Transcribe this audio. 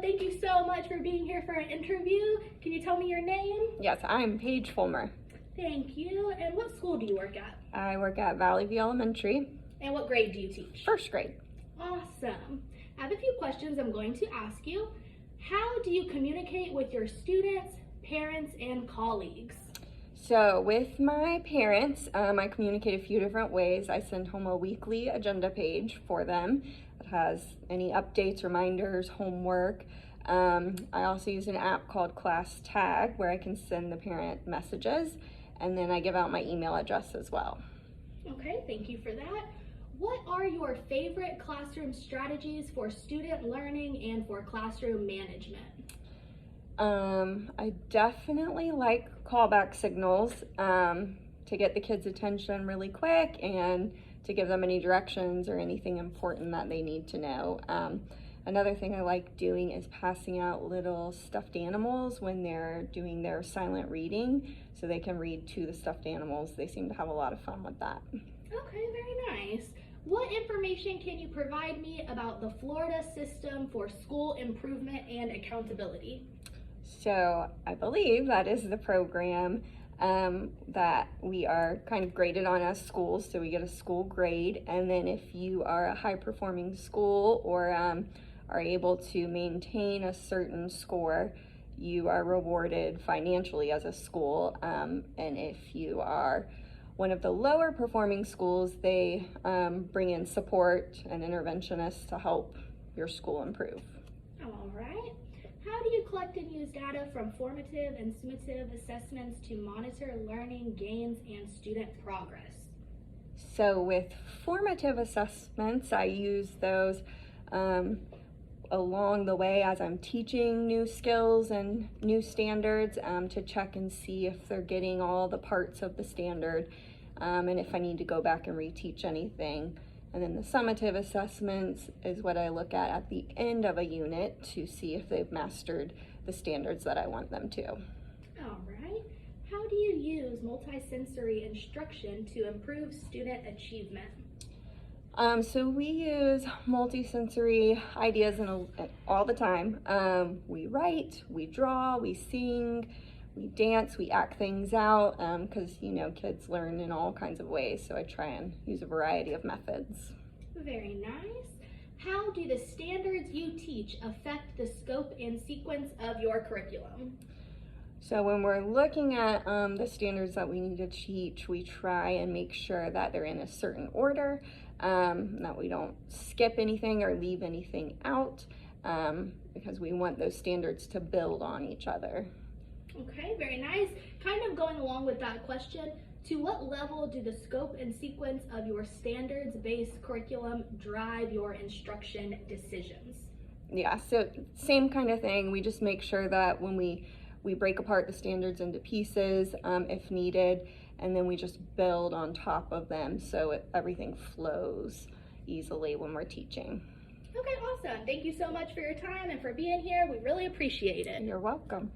thank you so much for being here for an interview. Can you tell me your name? Yes, I'm Paige Fulmer. Thank you. And what school do you work at? I work at Valley View Elementary. And what grade do you teach? First grade. Awesome. I have a few questions I'm going to ask you. How do you communicate with your students, parents, and colleagues? So with my parents, I communicate a few different ways. I send home a weekly agenda page for them that has any updates, reminders, homework. I also use an app called Class Tag where I can send the parent messages, and then I give out my email address as well. Okay, thank you for that. What are your favorite classroom strategies for student learning and for classroom management? I definitely like callback signals to get the kids' attention really quick and to give them any directions or anything important that they need to know. Another thing I like doing is passing out little stuffed animals when they're doing their silent reading so they can read to the stuffed animals. They seem to have a lot of fun with that. Okay, very nice. What information can you provide me about the Florida System for School Improvement and Accountability? So I believe that is the program that we are kind of graded on as schools. So we get a school grade, and then if you are a high performing school or are able to maintain a certain score, you are rewarded financially as a school. And if you are one of the lower performing schools, they bring in support and interventionists to help your school improve. All right. How do you collect and use data from formative and summative assessments to monitor learning gains and student progress? So with formative assessments, I use those along the way as I'm teaching new skills and new standards to check and see if they're getting all the parts of the standard and if I need to go back and reteach anything. And then the summative assessments is what I look at the end of a unit to see if they've mastered the standards that I want them to. All right. How do you use multisensory instruction to improve student achievement? So we use multisensory ideas all the time. We write, we draw, we sing, we dance, we act things out because, kids learn in all kinds of ways. So I try and use a variety of methods. Very nice. How do the standards you teach affect the scope and sequence of your curriculum? So when we're looking at the standards that we need to teach, we try and make sure that they're in a certain order, that we don't skip anything or leave anything out, because we want those standards to build on each other. Okay, very nice. Kind of going along with that question, to what level do the scope and sequence of your standards-based curriculum drive your instruction decisions? Yeah, so same kind of thing. We just make sure that when we break apart the standards into pieces if needed, and then we just build on top of them so everything flows easily when we're teaching. Okay, awesome. Thank you so much for your time and for being here. We really appreciate it. You're welcome.